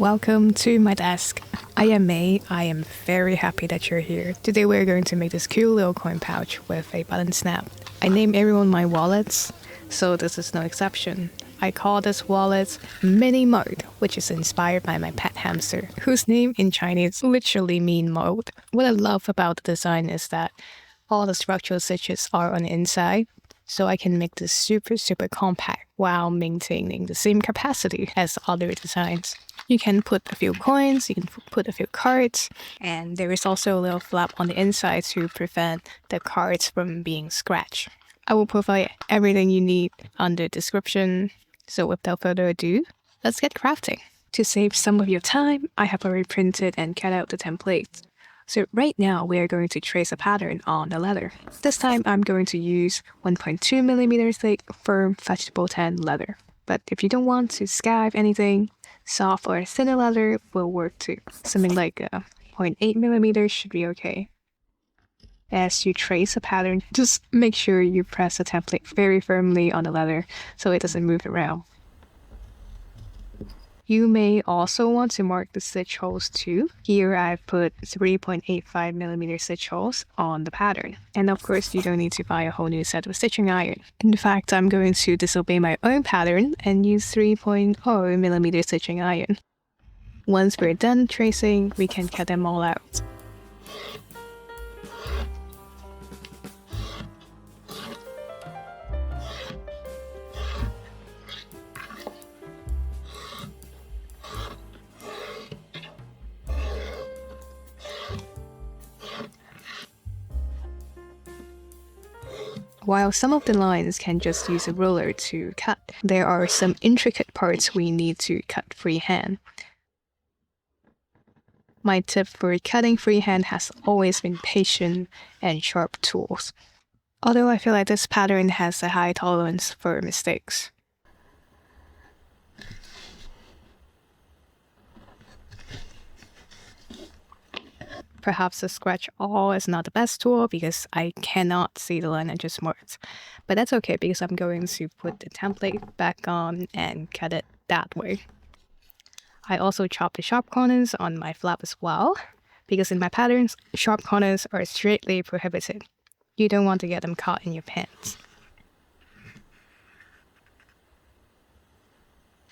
Welcome to my desk. I am May. I am very happy that you're here. Today we're going to make this cute little coin pouch with a button snap. I name everyone my wallets, so this is no exception. I call this wallet Mini Mode, which is inspired by my pet hamster, whose name in Chinese literally mean mode. What I love about the design is that all the structural stitches are on the inside, so I can make this super compact while maintaining the same capacity as other designs. You can put a few coins, you can put a few cards, and there is also a little flap on the inside to prevent the cards from being scratched. I will provide everything you need under description, so without further ado, let's get crafting. To save some of your time, I have already printed and cut out the templates. So right now, we are going to trace a pattern on the leather. This time, I'm going to use 1.2mm thick, firm vegetable tan leather. But if you don't want to scarf anything, soft or thinner leather will work too. Something like 0.8mm should be okay. As you trace a pattern, just make sure you press the template very firmly on the leather so it doesn't move around. You may also want to mark the stitch holes too. Here I've put 3.85mm stitch holes on the pattern. And of course, you don't need to buy a whole new set of stitching iron. In fact, I'm going to disobey my own pattern and use 3.0mm stitching iron. Once we're done tracing, we can cut them all out. While some of the lines can just use a ruler to cut, there are some intricate parts we need to cut freehand. My tip for cutting freehand has always been patience and sharp tools. Although I feel like this pattern has a high tolerance for mistakes. Perhaps a scratch awl is not the best tool because I cannot see the line I just marked. But that's okay because I'm going to put the template back on and cut it that way. I also chop the sharp corners on my flap as well, because in my patterns, sharp corners are strictly prohibited. You don't want to get them caught in your pants.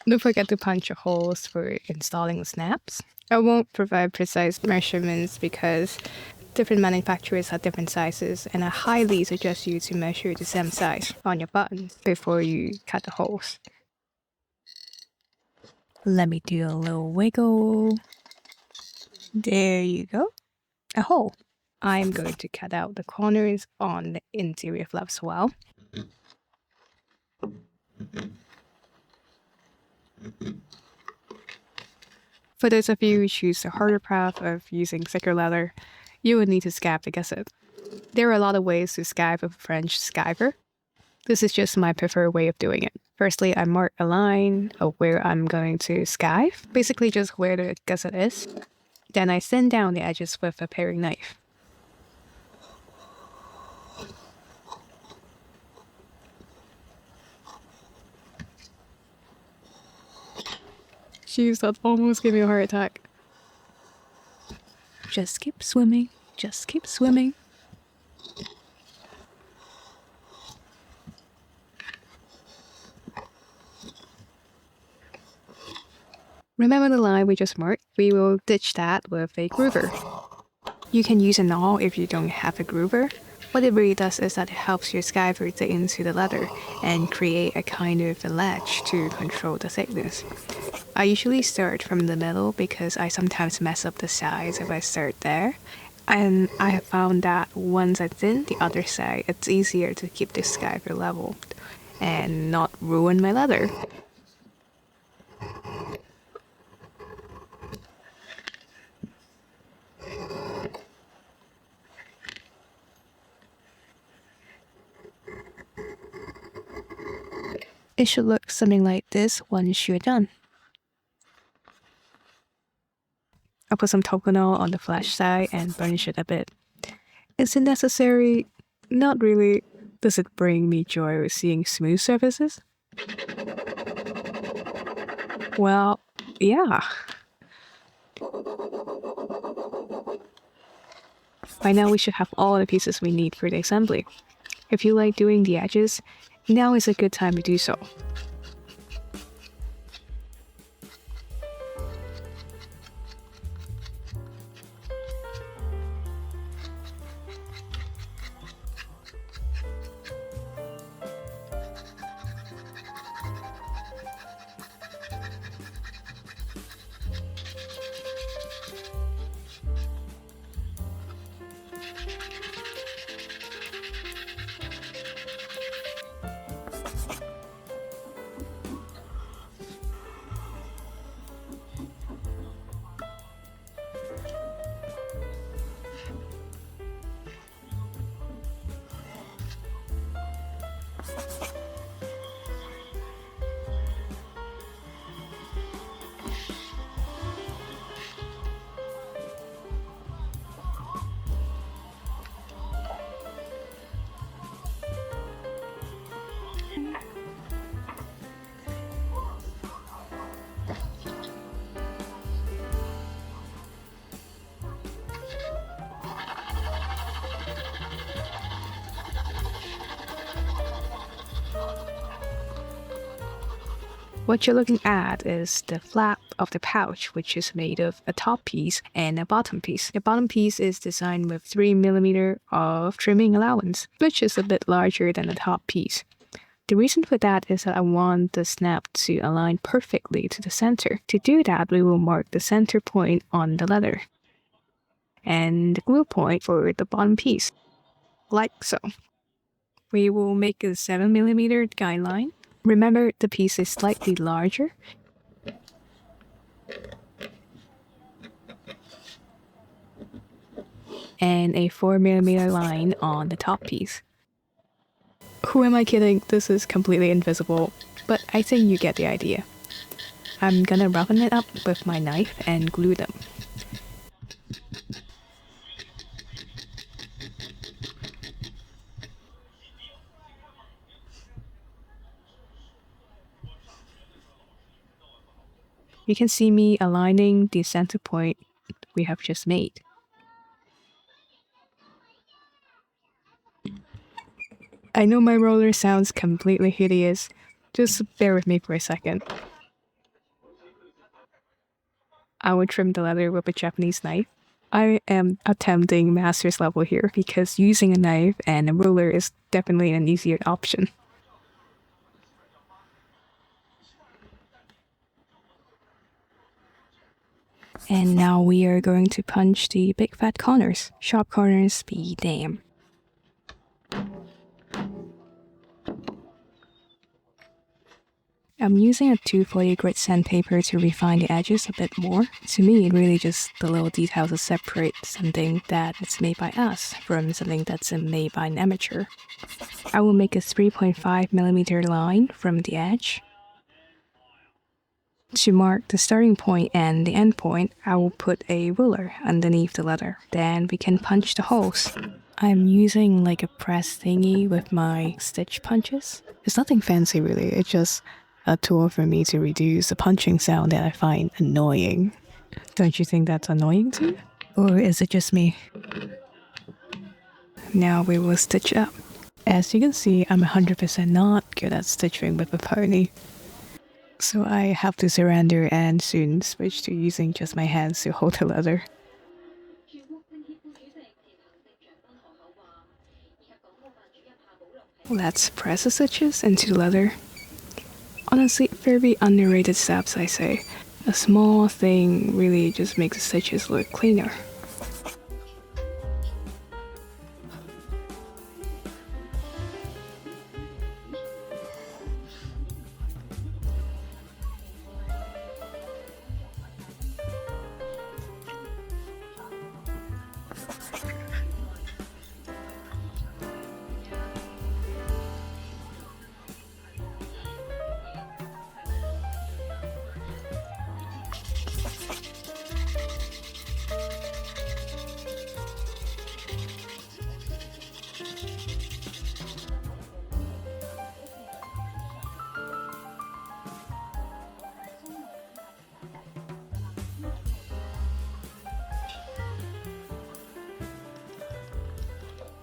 Don't forget to punch your holes for installing the snaps. I won't provide precise measurements because different manufacturers have different sizes, and I highly suggest you to measure the same size on your buttons before you cut the holes. Let me do a little wiggle. There you go. A hole. I'm going to cut out the corners on the interior flap as well. For those of you who choose the harder path of using thicker leather, you would need to scab the gusset. There are a lot of ways to scab with a French scaver. This is just my preferred way of doing it. Firstly, I mark a line of where I'm going to scab, basically just where the gusset is. Then I thin down the edges with a paring knife. Jeez, that almost gave me a heart attack. Just keep swimming. Just keep swimming. Remember the line we just marked? We will ditch that with a groover. You can use an awl if you don't have a groover. What it really does is that it helps your scaver dig into the leather and create a kind of a ledge to control the thickness. I usually start from the middle because I sometimes mess up the size if I start there. And I have found that once I thin the other side, it's easier to keep the scaver level and not ruin my leather. It should look something like this once you're done. I'll put some Tokonole on the flash side and burnish it a bit. Is it necessary? Not really. Does it bring me joy with seeing smooth surfaces? Well, yeah. By now we should have all the pieces we need for the assembly. If you like doing the edges, now is a good time to do so. What you're looking at is the flap of the pouch, which is made of a top piece and a bottom piece. The bottom piece is designed with 3mm of trimming allowance, which is a bit larger than the top piece. The reason for that is that I want the snap to align perfectly to the center. To do that, we will mark the center point on the leather and the glue point for the bottom piece, like so. We will make a 7mm guideline. Remember, the piece is slightly larger. And a 4mm line on the top piece. Who am I kidding? This is completely invisible, but I think you get the idea. I'm gonna roughen it up with my knife and glue them. You can see me aligning the center point we have just made. I know my roller sounds completely hideous. Just bear with me for a second. I will trim the leather with a Japanese knife. I am attempting master's level here because using a knife and a ruler is definitely an easier option. And now we are going to punch the big fat corners. Sharp corners be damned. I'm using a 240 grit sandpaper to refine the edges a bit more. To me, it really just the little details that separate something that is made by us from something that's made by an amateur. I will make a 3.5mm line from the edge. To mark the starting point and the end point, I will put a ruler underneath the leather. Then we can punch the holes. I'm using like a press thingy with my stitch punches. It's nothing fancy really, it's just a tool for me to reduce the punching sound that I find annoying. Don't you think that's annoying too? Or is it just me? Now we will stitch up. As you can see, I'm 100% not good at stitching with a pony. So I have to surrender and soon switch to using just my hands to hold the leather. Let's press the stitches into the leather. Honestly, very underrated steps, I say. A small thing really just makes the stitches look cleaner.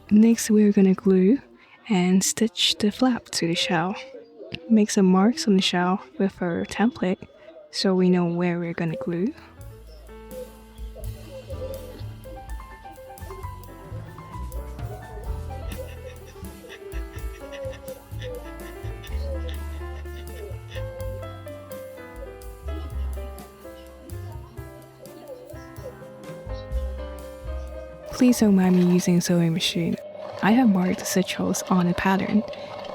Next, we're gonna glue and stitch the flap to the shell. Make some marks on the shell with our template so we know where we're gonna glue. Please don't mind me using a sewing machine. I have marked the stitch holes on the pattern.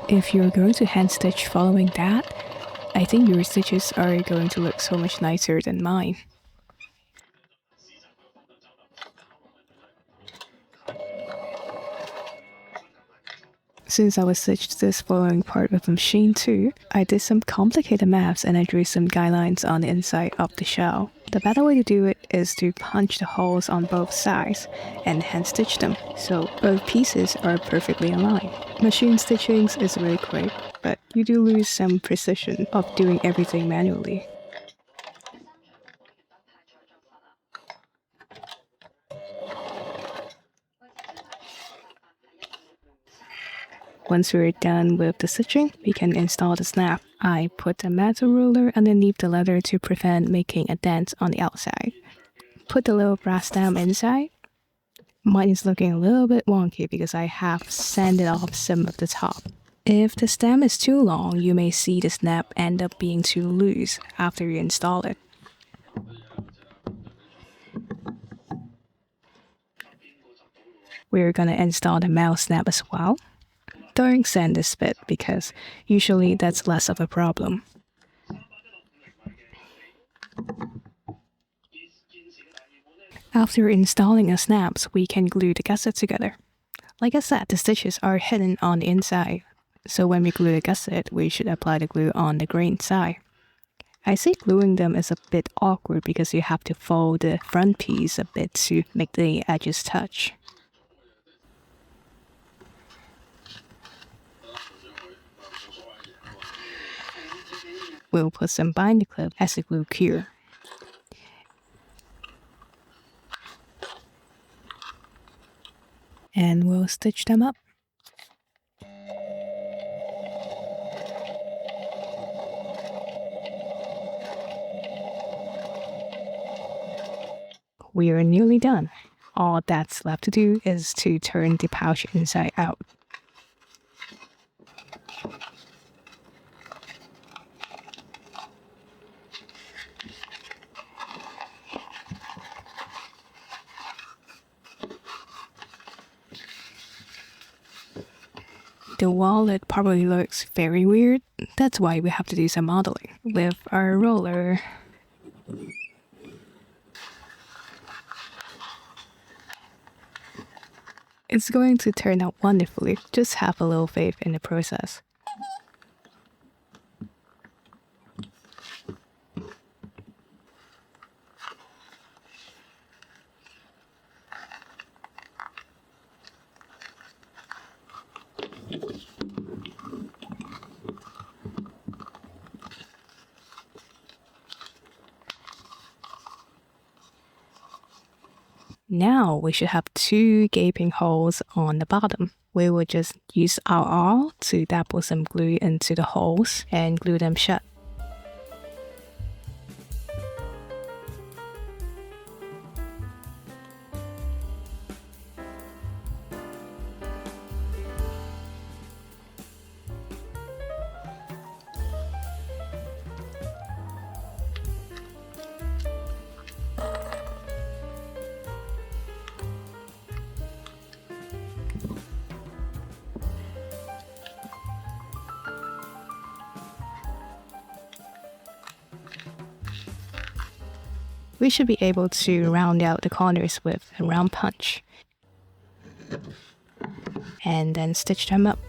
If you're going to hand stitch following that, I think your stitches are going to look so much nicer than mine. Since I was stitched this following part with the machine too, I did some complicated maths and I drew some guidelines on the inside of the shell. The better way to do it is to punch the holes on both sides and hand stitch them, so both pieces are perfectly aligned. Machine stitching is really quick, but you do lose some precision of doing everything manually. Once we're done with the stitching, we can install the snap. I put a metal ruler underneath the leather to prevent making a dent on the outside. Put the little brass stamp inside. Mine is looking a little bit wonky because I have sanded off some of the top. If the stem is too long, you may see the snap end up being too loose after you install it. We're gonna install the metal snap as well. Don't sand this bit because usually that's less of a problem. After installing the snaps, we can glue the gusset together. Like I said, the stitches are hidden on the inside, so when we glue the gusset, we should apply the glue on the grain side. I say gluing them is a bit awkward because you have to fold the front piece a bit to make the edges touch. We'll put some binder clip as a glue cure. And we'll stitch them up. We are nearly done. All that's left to do is to turn the pouch inside out. The wallet probably looks very weird. That's why we have to do some modeling with our roller. It's going to turn out wonderfully. Just have a little faith in the process. Now we should have 2 gaping holes on the bottom. We will just use our awl to dabble some glue into the holes and glue them shut. We should be able to round out the corners with a round punch and then stitch them up.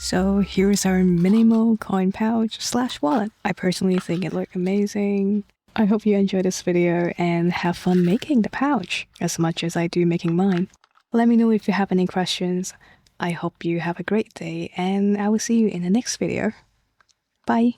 So here's our minimal coin pouch slash wallet. I personally think it looked amazing. I hope you enjoyed this video and have fun making the pouch as much as I do making mine. Let me know if you have any questions. I hope you have a great day and I will see you in the next video. Bye!